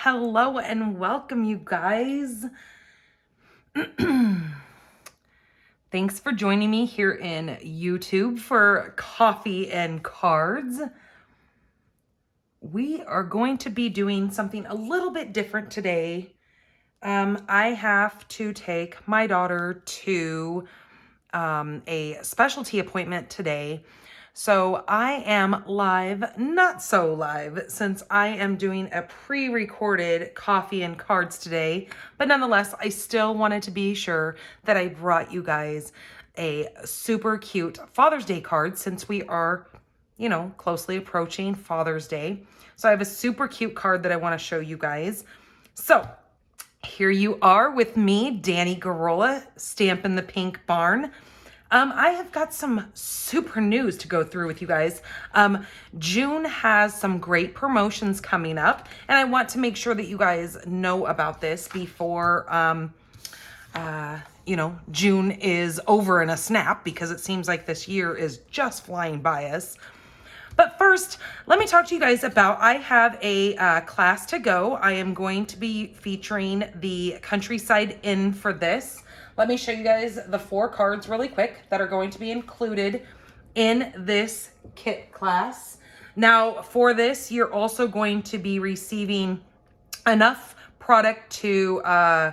hello, and welcome, you guys. Thanks for joining me here in YouTube for Coffee and Cards. We are going to be doing something a little bit different today. I have to take my daughter to a specialty appointment today. So I am live, not so live, since I am doing a pre-recorded Coffee and Cards today. But nonetheless, I still wanted to be sure that I brought you guys a super cute Father's Day card since we are, closely approaching Father's Day. So I have a super cute card that I want to show you guys. So here you are with me, Danny Garola, Stampin' the Pink Barn. I have got some super news to go through with you guys. June has some great promotions coming up, and I want to make sure that you guys know about this before, June is over in a snap, because it seems like this year is just flying by us. But first, let me talk to you guys about, I have a class to go. I am going to be featuring the Countryside Inn for this. Let me show you guys the 4 cards really quick that are going to be included in this kit class. Now, for this, you're also going to be receiving enough product to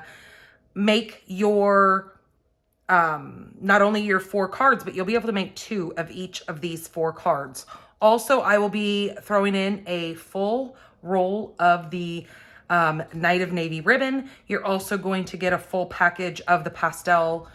make your, not only your 4 cards, but you'll be able to make 2 of each of these 4 cards. Also, I will be throwing in a full roll of the Night of Navy ribbon. You're also going to get a full package of the pastel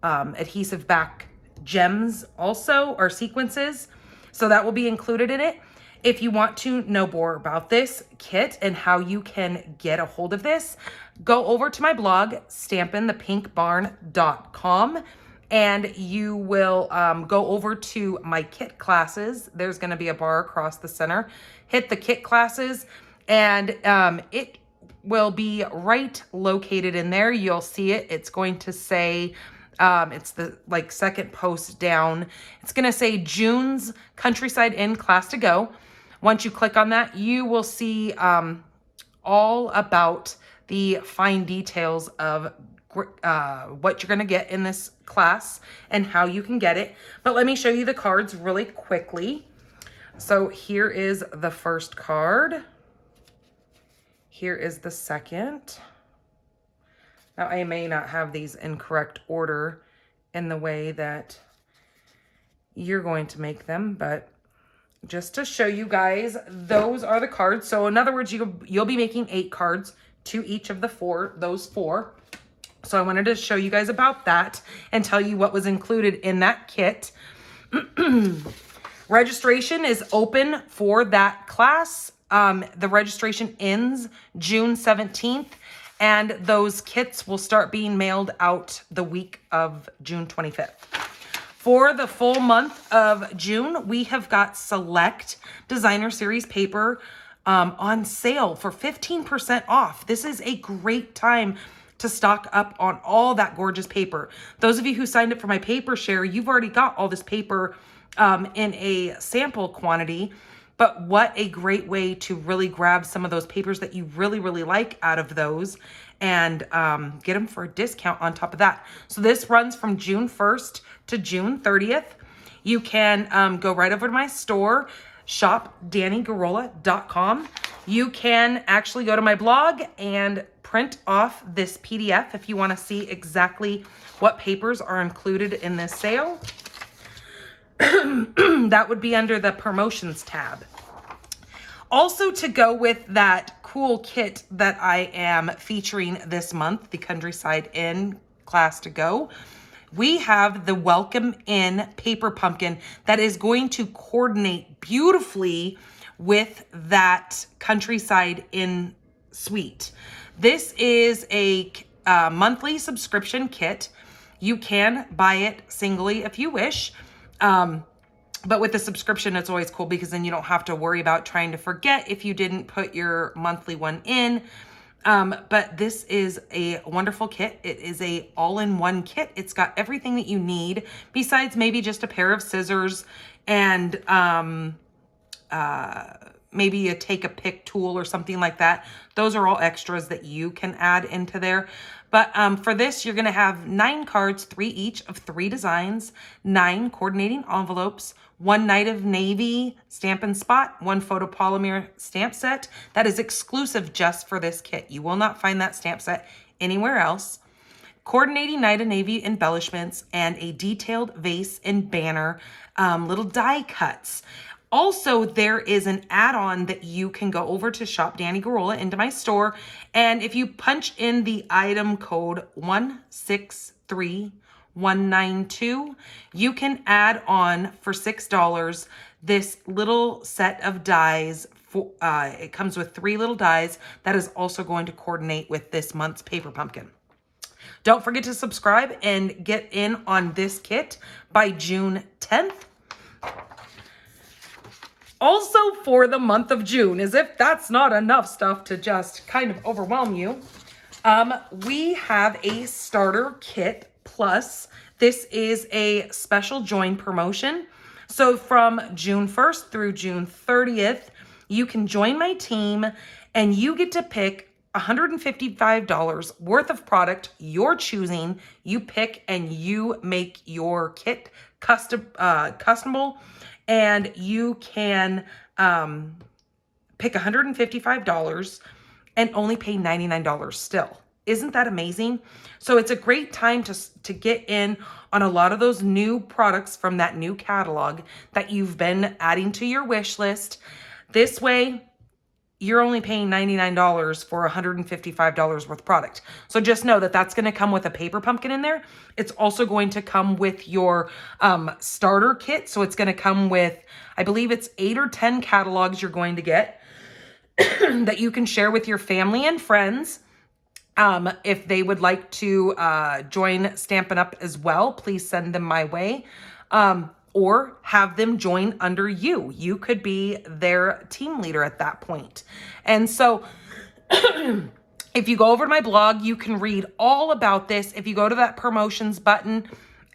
adhesive back gems also, or sequences. So that will be included in it. If you want to know more about this kit and how you can get a hold of this, go over to my blog, stampinthepinkbarn.com. And you will go over to my kit classes. There's going to be a bar across the center. Hit the kit classes, and it will be right located in there. You'll see it. It's going to say, it's the second post down. It's going to say June's Countryside Inn class to go. Once you click on that, you will see all about the fine details of what you're going to get in this class and how you can get it. But let me show you the cards really quickly. So here is the first card. Here is the second. Now, I may not have these in correct order in the way that you're going to make them, but just to show you guys, those are the cards. So in other words, you'll be making 8 cards to each of those 4. So I wanted to show you guys about that and tell you what was included in that kit. Registration is open for that class. The registration ends June 17th, and those kits will start being mailed out the week of June 25th. For the full month of June, we have got select designer series paper on sale for 15% off. This is a great time to stock up on all that gorgeous paper. Those of you who signed up for my paper share, you've already got all this paper in a sample quantity, but what a great way to really grab some of those papers that you really, really like out of those and get them for a discount on top of that. So this runs from June 1st to June 30th. You can go right over to my store, shopdannygarola.com. You can actually go to my blog and print off this PDF if you want to see exactly what papers are included in this sale. That would be under the promotions tab. Also, to go with that cool kit that I am featuring this month, the Countryside Inn class to go, we have the Welcome In paper pumpkin that is going to coordinate beautifully with that Countryside Inn suite. This is a monthly subscription kit. You can buy it singly if you wish. But with the subscription, it's always cool because then you don't have to worry about trying to forget if you didn't put your monthly one in. But this is a wonderful kit. It is a all-in-one kit. It's got everything that you need besides maybe just a pair of scissors and maybe a take a pick tool or something like that. Those are all extras that you can add into there. But for this, you're gonna have 9 cards, 3 each of 3 designs, 9 coordinating envelopes, 1 Night of Navy Stampin' Spot, 1 photopolymer stamp set that is exclusive just for this kit. You will not find that stamp set anywhere else. Coordinating Night of Navy embellishments, and a detailed vase and banner, little die cuts. Also, there is an add-on that you can go over to Shop Danny Garola into my store, and if you punch in the item code 163192, you can add on for $6 this little set of dies. It comes with 3 little dies that is also going to coordinate with this month's paper pumpkin. Don't forget to subscribe and get in on this kit by June 10th. Also for the month of June, as if that's not enough stuff to just kind of overwhelm you, we have a starter kit plus. This is a special join promotion. So from June 1st through June 30th, you can join my team and you get to pick $155 worth of product you're choosing. You pick and you make your kit customable, and you can pick $155 and only pay $99 still. Isn't that amazing? So it's a great time to get in on a lot of those new products from that new catalog that you've been adding to your wish list. This way, you're only paying $99 for $155 worth of product. So just know that that's going to come with a paper pumpkin in there. It's also going to come with your starter kit. So it's going to come with, I believe it's 8 or 10 catalogs you're going to get that you can share with your family and friends. If they would like to join Stampin' Up as well, please send them my way. Or have them join under you. You could be their team leader at that point. And so if you go over to my blog, you can read all about this. If you go to that promotions button,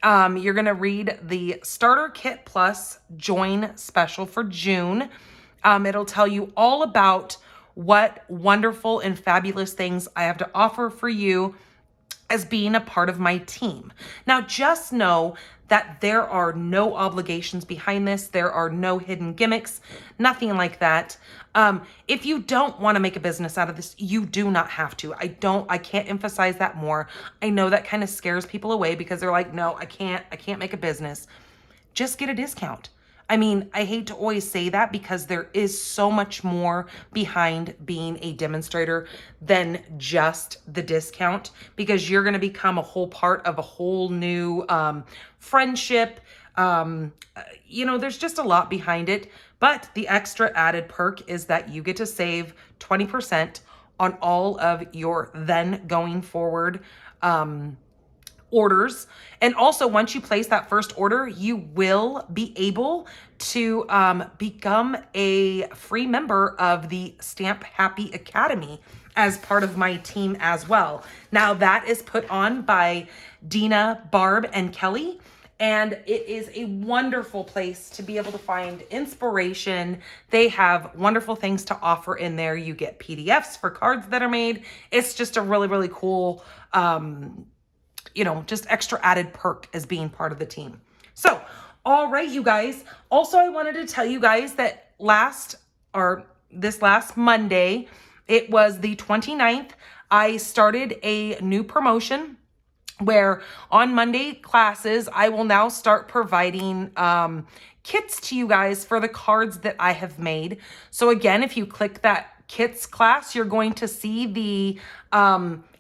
you're going to read the Starter Kit Plus Join Special for June. It'll tell you all about what wonderful and fabulous things I have to offer for you as being a part of my team. Now, just know that there are no obligations behind this. There are no hidden gimmicks, nothing like that. If you don't want to make a business out of this, you do not have to. I can't emphasize that more. I know that kind of scares people away because they're like, no, I can't make a business. Just get a discount. I mean, I hate to always say that because there is so much more behind being a demonstrator than just the discount, because you're going to become a whole part of a whole new friendship. There's just a lot behind it. But the extra added perk is that you get to save 20% on all of your then going forward orders. And also, once you place that first order, you will be able to become a free member of the Stamp Happy Academy as part of my team as well. Now, that is put on by Dina, Barb, and Kelly. And it is a wonderful place to be able to find inspiration. They have wonderful things to offer in there. You get PDFs for cards that are made. It's just a really, really cool just extra added perk as being part of the team. So, all right, you guys. Also, I wanted to tell you guys that this last Monday, it was the 29th, I started a new promotion where on Monday classes, I will now start providing kits to you guys for the cards that I have made. So again, if you click that kits class, you're going to see the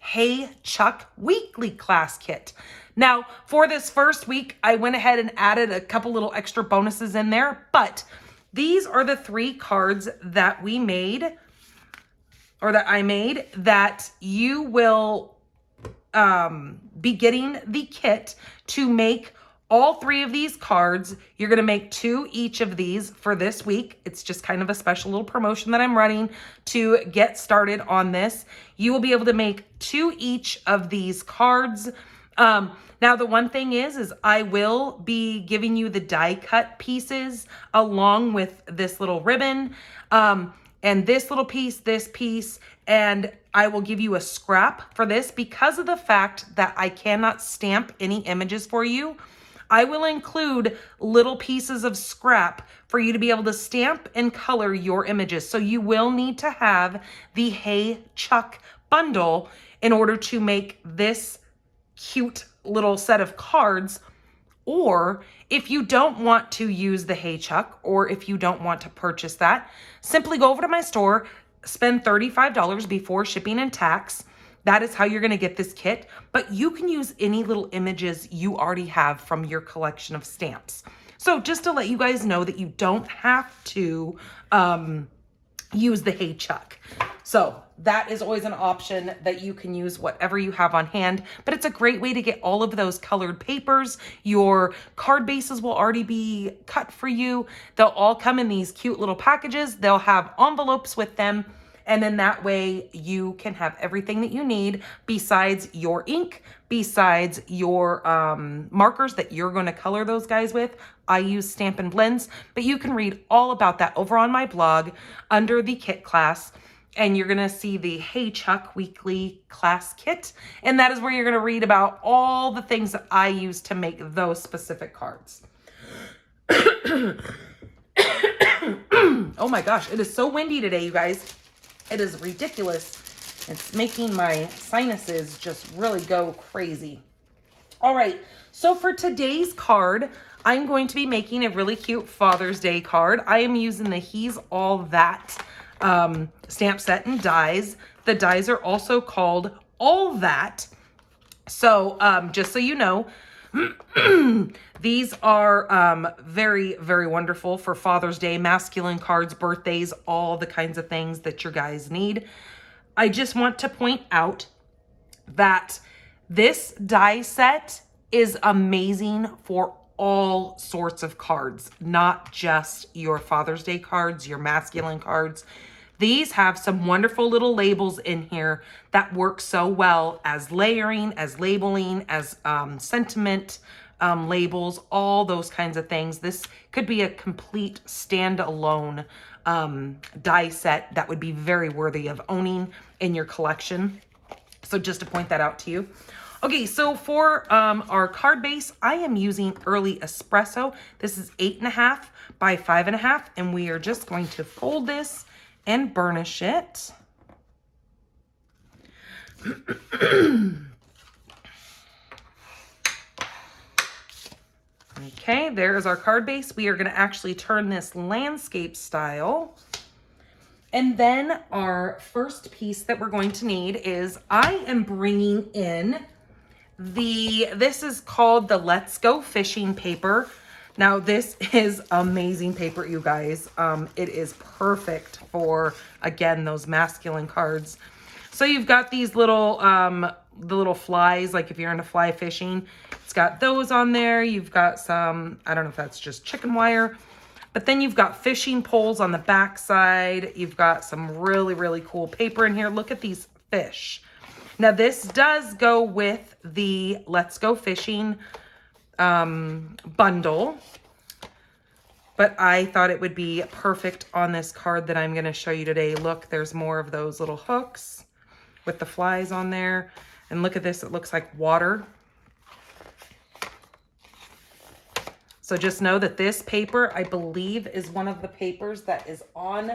Hey Chuck weekly class kit. Now, for this first week, I went ahead and added a couple little extra bonuses in there, but these are the 3 cards that we made, or that I made, that you will be getting the kit to make all 3 of these cards. You're going to make 2 each of these for this week. It's just kind of a special little promotion that I'm running to get started on this. You will be able to make 2 each of these cards Now the one thing is I will be giving you the die cut pieces along with this little ribbon, and this little piece, this piece, and I will give you a scrap for this because of the fact that I cannot stamp any images for you. I will include little pieces of scrap for you to be able to stamp and color your images. So you will need to have the Hey Chuck bundle in order to make this cute little set of cards. Or if you don't want to use the Hey Chuck, or if you don't want to purchase that, simply go over to my store, spend $35 before shipping and tax. That is how you're going to get this kit, but you can use any little images you already have from your collection of stamps. So just to let you guys know that you don't have to use the Hey Chuck. So that is always an option, that you can use whatever you have on hand, but it's a great way to get all of those colored papers. Your card bases will already be cut for you. They'll all come in these cute little packages. They'll have envelopes with them. And then that way you can have everything that you need besides your ink, besides your markers that you're going to color those guys with. I use Stampin' Blends, but you can read all about that over on my blog under the kit class. And you're going to see the Hey Chuck weekly class kit. And that is where you're going to read about all the things that I use to make those specific cards. Oh my gosh, it is so windy today, you guys. It is ridiculous. It's making my sinuses just really go crazy. All right, so for today's card, I'm going to be making a really cute Father's Day card. I am using the He's All That stamp set and dies. The dies are also called All That. So just so you know, these are very, very wonderful for Father's Day, masculine cards, birthdays, all the kinds of things that your guys need. I just want to point out that this die set is amazing for all sorts of cards, not just your Father's Day cards, your masculine cards. These have some wonderful little labels in here that work so well as layering, as labeling, as sentiment labels, all those kinds of things. This could be a complete standalone die set that would be very worthy of owning in your collection. So just to point that out to you. Okay, so for our card base, I am using Early Espresso. This is 8.5 by 5.5, and we are just going to fold this and burnish it. Okay, there's our card base. We are going to actually turn this landscape style. And then our first piece that we're going to need is I am bringing in this is called the Let's Go Fishing paper. Now this is amazing paper, you guys. It is perfect for, again, those masculine cards. So you've got these little, the little flies, like if you're into fly fishing, it's got those on there. You've got some, I don't know if that's just chicken wire, but then you've got fishing poles on the back side. You've got some really, really cool paper in here. Look at these fish. Now this does go with the Let's Go Fishing bundle, but I thought it would be perfect on this card that I'm going to show you today. Look, there's more of those little hooks with the flies on there. And look at this, it looks like water. So just know that this paper, I believe, is one of the papers that is on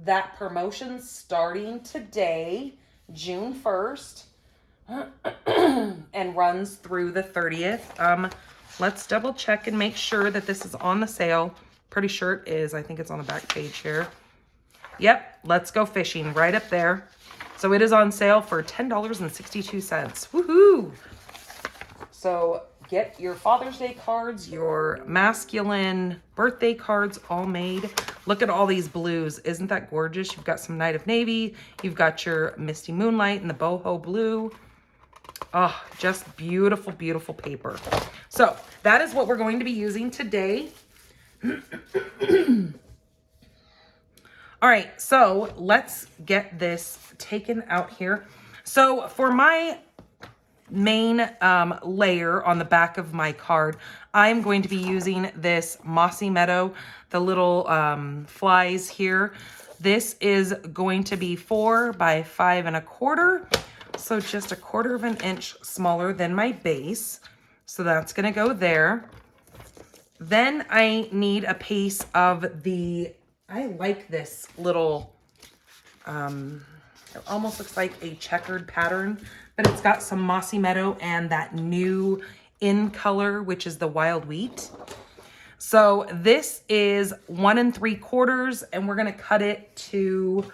that promotion starting today, June 1st, and runs through the 30th. Let's double check and make sure that this is on the sale. Pretty sure it is. I think it's on the back page here. Yep, Let's Go Fishing right up there. So it is on sale for $10.62. Woohoo! So get your Father's Day cards, your masculine birthday cards all made. Look at all these blues. Isn't that gorgeous? You've got some Night of Navy. You've got your Misty Moonlight and the boho blue. Oh, just beautiful, beautiful paper. So that is what we're going to be using today. All right, so let's get this taken out here. So for my main layer on the back of my card, I'm going to be using this Mossy Meadow, the little flies here. This is going to be 4 by 5 1/4. So just 1/4 of an inch smaller than my base. So that's gonna go there. Then I need a piece of the, I like this little, it almost looks like a checkered pattern, but it's got some Mossy Meadow and that new in color, which is the wild wheat. So this is 1 3/4, and we're gonna cut it to,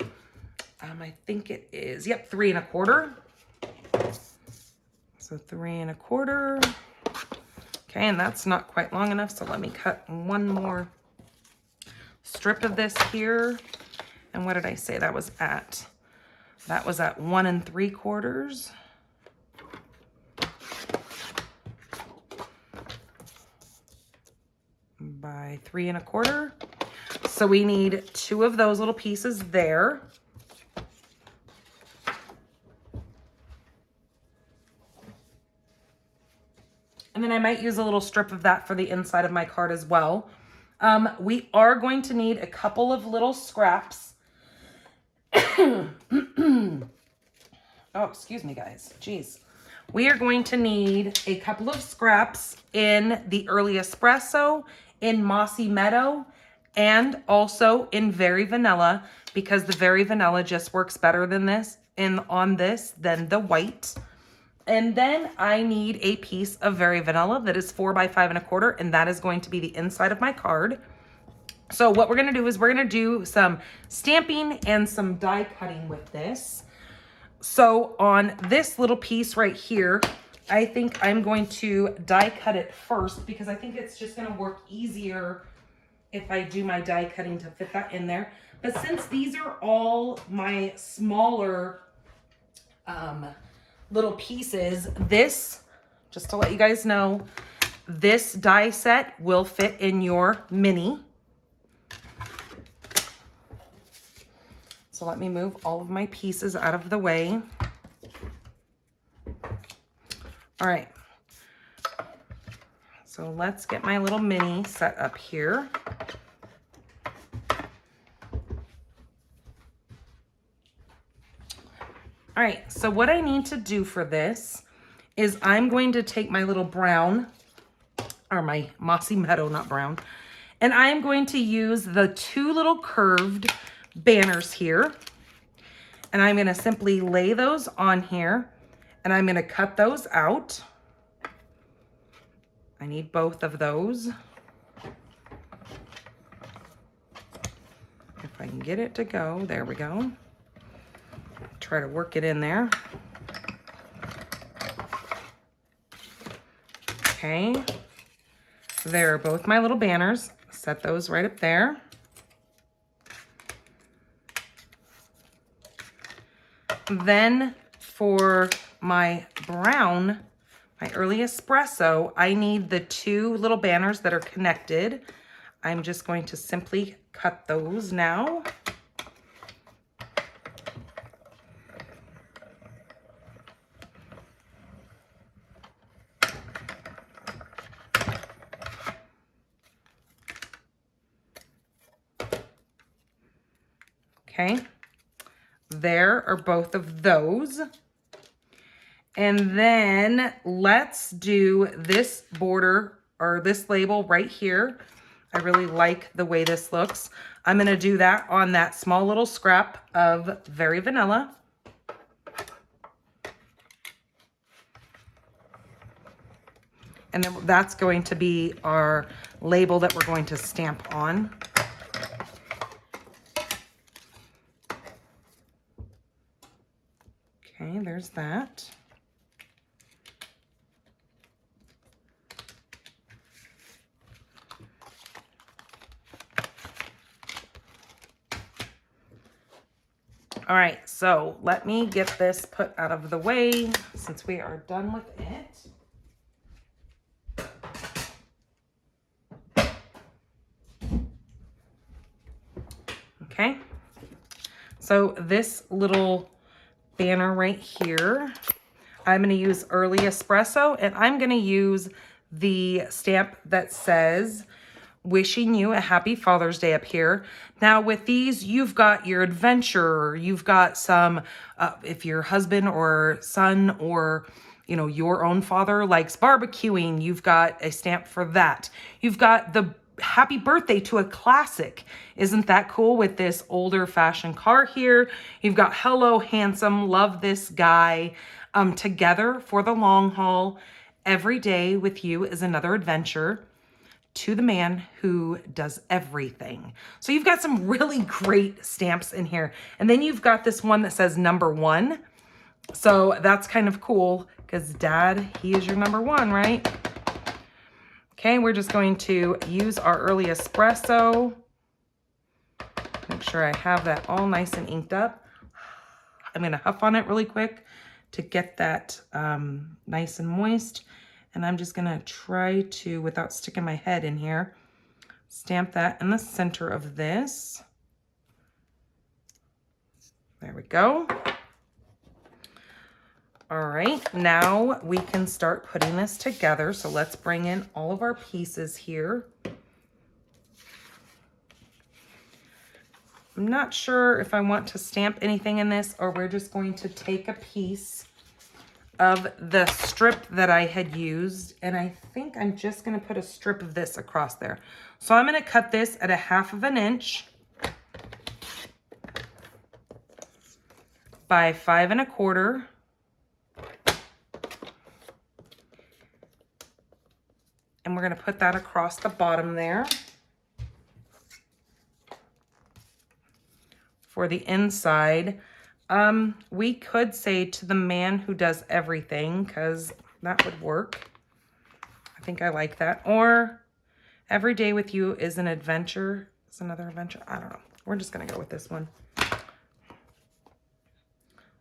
I think it is, yep, 3 1/4. So 3 1/4. Okay, and that's not quite long enough, so let me cut one more strip of this here. And what did I say that was at? That was at 1 3/4. By 3 1/4. So we need 2 of those little pieces there. And then I might use a little strip of that for the inside of my card as well. We are going to need a couple of little scraps. Oh, excuse me, guys. Jeez. We are going to need a couple of scraps in the Early Espresso, in Mossy Meadow, and also in Very Vanilla, because the Very Vanilla just works better than this on this than the white. And then I need a piece of Very Vanilla that is 4 by 5 1/4, and that is going to be the inside of my card. So what we're gonna do is we're gonna do some stamping and some die cutting with this. So on this little piece right here, I think I'm going to die cut it first, because I think it's just gonna work easier if I do my die cutting to fit that in there. But since these are all my smaller little pieces, this, just to let you guys know, this die set will fit in your mini. So let me move all of my pieces out of the way. All right. So let's get my little mini set up here. All right, so what I need to do for this is I'm going to take my little brown, or my Mossy Meadow, not brown, and I'm going to use the 2 little curved banners here, and I'm gonna simply lay those on here, and I'm gonna cut those out. I need both of those. If I can get it to go, there we go. Try to work it in there. Okay, there are both my little banners. Set those right up there. Then for my brown, my Early Espresso, I need the 2 little banners that are connected. I'm just going to simply cut those now. Okay, there are both of those. And then let's do this border, or this label right here. I really like the way this looks. I'm gonna do that on that small little scrap of Very Vanilla. And then that's going to be our label that we're going to stamp on. Okay, there's that. All right, so let me get this put out of the way since we are done with it. Okay, so this little banner right here, I'm going to use Early Espresso, and I'm going to use the stamp that says wishing you a happy Father's Day up here. Now with these, you've got your adventure, you've got some, if your husband or son or, you know, your own father likes barbecuing, you've got a stamp for that. You've got the happy birthday to a classic. Isn't that cool with this older fashioned car here? You've got hello, handsome, love this guy, together for the long haul. Every day with you is another adventure. To the man who does everything. So you've got some really great stamps in here. And then you've got this one that says #1. So that's kind of cool because Dad, he is your #1, right? Okay, we're just going to use our Early Espresso. Make sure I have that all nice and inked up. I'm going to huff on it really quick to get that nice and moist. And I'm just gonna try to, without sticking my head in here, stamp that in the center of this. There we go. All right, now we can start putting this together. So let's bring in all of our pieces here. I'm not sure if I want to stamp anything in this, or we're just going to take a piece of the strip that I had used, and I think I'm just going to put a strip of this across there. So I'm going to cut this at 1/2 inch by 5 1/4. And we're going to put that across the bottom there for the inside. We could say to the man who does everything, because that would work. I think I like that. Or every day with you is an adventure. It's another adventure. I don't know. We're just going to go with this one.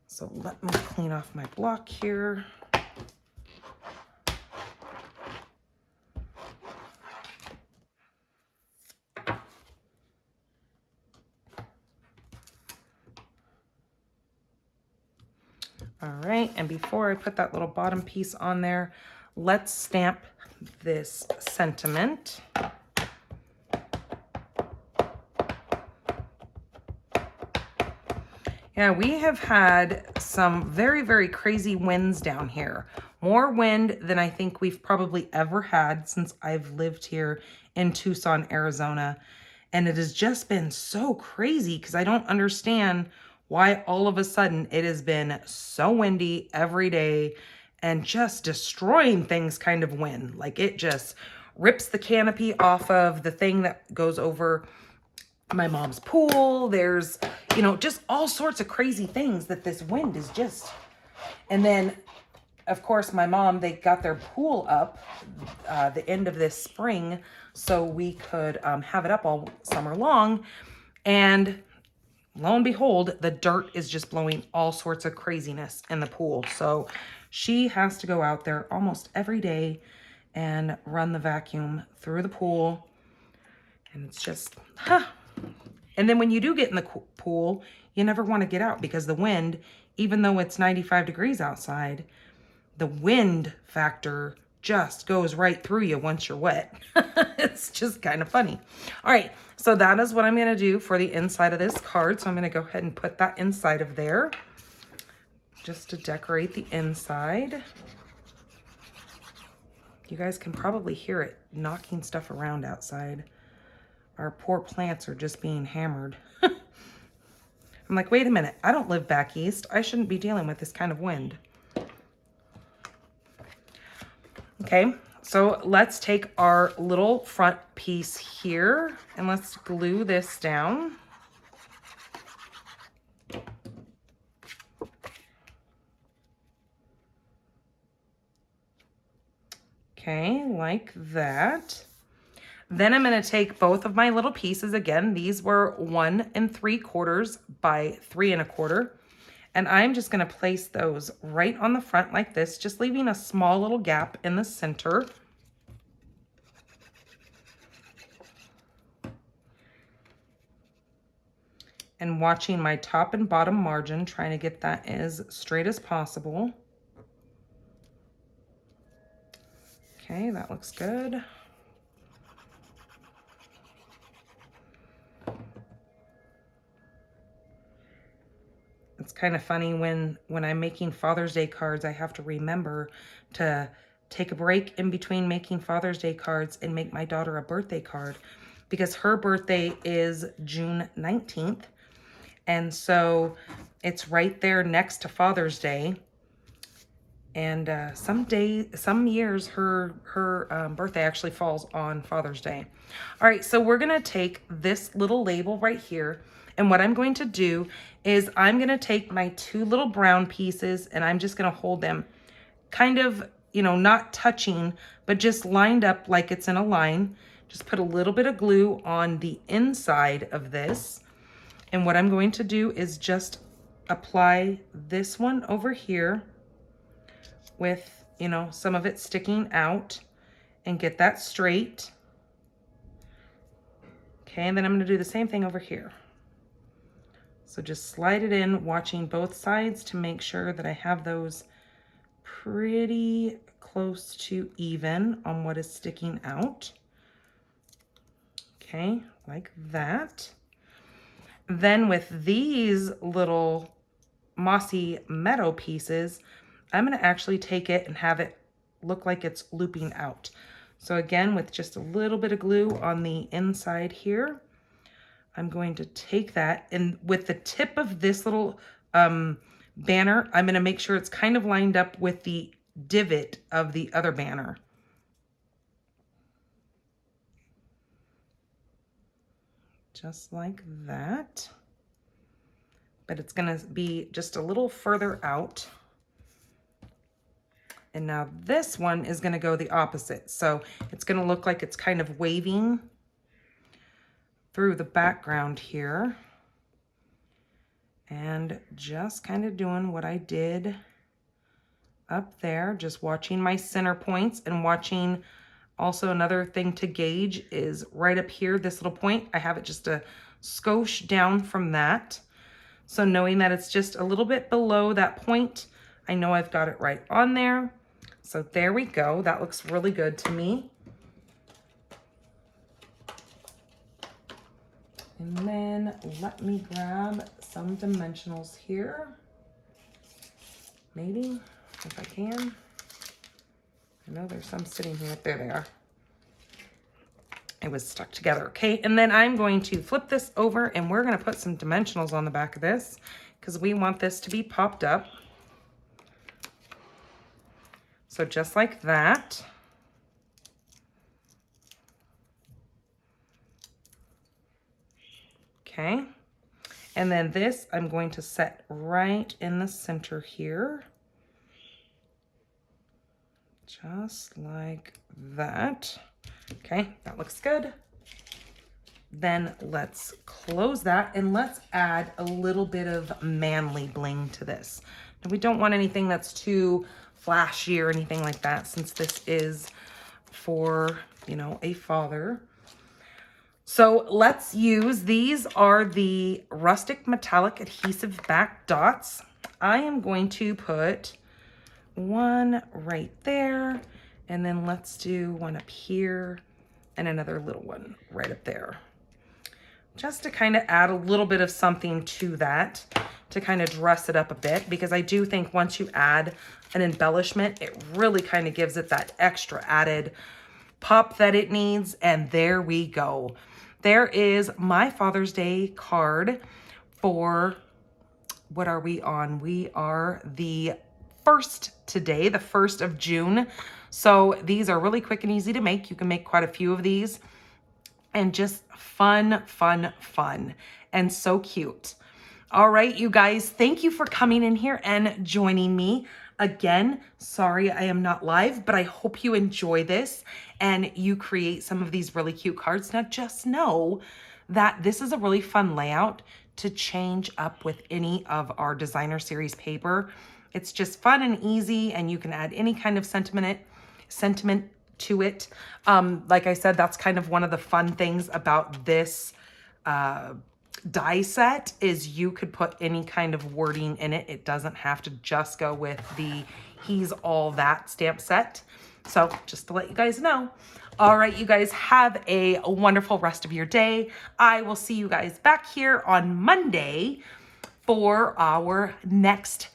So let me clean off my block here. All right, and before I put that little bottom piece on there, let's stamp this sentiment. Yeah, we have had some very, very crazy winds down here. More wind than I think we've probably ever had since I've lived here in Tucson, Arizona. And it has just been so crazy because I don't understand why all of a sudden it has been so windy every day and just destroying things kind of wind. Like it just rips the canopy off of the thing that goes over my mom's pool. There's, you know, just all sorts of crazy things that this wind is just. And then, of course, my mom, they got their pool up the end of this spring so we could have it up all summer long. And lo and behold, the dirt is just blowing all sorts of craziness in the pool. So she has to go out there almost every day and run the vacuum through the pool. And it's just, And then when you do get in the pool, you never want to get out because the wind, even though it's 95 degrees outside, the wind factor just goes right through you once you're wet. It's just kind of funny. All right, so that is what I'm going to do for the inside of this card. So I'm going to go ahead and put that inside of there just to decorate the inside. You guys can probably hear it knocking stuff around outside. Our poor plants are just being hammered. I'm like, wait a minute, I don't live back east. I shouldn't be dealing with this kind of wind. Okay, so let's take our little front piece here and let's glue this down. Okay, like that. Then I'm going to take both of my little pieces. Again, these were 1 3/4 by 3 1/4. And I'm just going to place those right on the front like this, just leaving a small little gap in the center. And watching my top and bottom margin, trying to get that as straight as possible. Okay, that looks good. It's kind of funny when I'm making Father's Day cards, I have to remember to take a break in between making Father's Day cards and make my daughter a birthday card, because her birthday is June 19th. And so it's right there next to Father's Day. And some years her birthday actually falls on Father's Day. All right, so we're gonna take this little label right here, and what I'm going to do is I'm gonna take my two little brown pieces and I'm just gonna hold them kind of, you know, not touching, but just lined up like it's in a line. Just put a little bit of glue on the inside of this. And what I'm going to do is just apply this one over here with, you know, some of it sticking out, and get that straight. Okay, and then I'm going to do the same thing over here. So just slide it in, watching both sides to make sure that I have those pretty close to even on what is sticking out. Okay, like that. Then with these little mossy meadow pieces, I'm going to actually take it and have it look like it's looping out. So again, with just a little bit of glue on the inside here, I'm going to take that, and with the tip of this little banner, I'm going to make sure it's kind of lined up with the divot of the other banner. Just like that. But it's going to be just a little further out. And now this one is going to go the opposite. So it's going to look like it's kind of waving through the background here. And just kind of doing what I did up there, just watching my center points, and watching also another thing to gauge is right up here, this little point. I have it just a skosh down from that. So knowing that it's just a little bit below that point, I know I've got it right on there. So there we go. That looks really good to me. And then let me grab some dimensionals here. Maybe, if I can. I know there's some sitting here. There they are. It was stuck together. Okay, and then I'm going to flip this over, and we're going to put some dimensionals on the back of this because we want this to be popped up. So just like that. Okay, and then this I'm going to set right in the center here. Just like that. Okay, that looks good. Then let's close that, and let's add a little bit of manly bling to this. Now, we don't want anything that's too flashy or anything like that, since this is for, you know, a father. So let's use, these are the rustic metallic adhesive back dots. I am going to put one right there, and then let's do one up here and another little one right up there, just to kind of add a little bit of something to that, to kind of dress it up a bit, because I do think once you add an embellishment, it really kind of gives it that extra added pop that it needs. And there we go. There is my Father's Day card for, what are we on? We are the 1st today, the 1st of June. So these are really quick and easy to make. You can make quite a few of these, and just fun, fun, fun, and so cute. All right, you guys, thank you for coming in here and joining me. Again, sorry I am not live, but I hope you enjoy this and you create some of these really cute cards. Now just know that this is a really fun layout to change up with any of our designer series paper. It's just fun and easy, and you can add any kind of sentiment to it. Like I said, that's kind of one of the fun things about this die set, is you could put any kind of wording in it. It doesn't have to just go with the He's All That stamp set. So just to let you guys know. All right, you guys have a wonderful rest of your day. I will see you guys back here on Monday for our next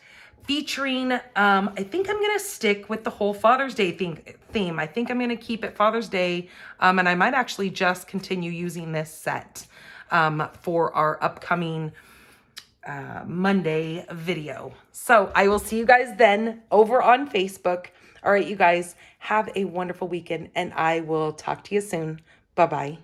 featuring, I think I'm going to stick with the whole Father's Day theme. I think I'm going to keep it Father's Day, and I might actually just continue using this set for our upcoming Monday video. So I will see you guys then over on Facebook. All right, you guys, have a wonderful weekend, and I will talk to you soon. Bye-bye.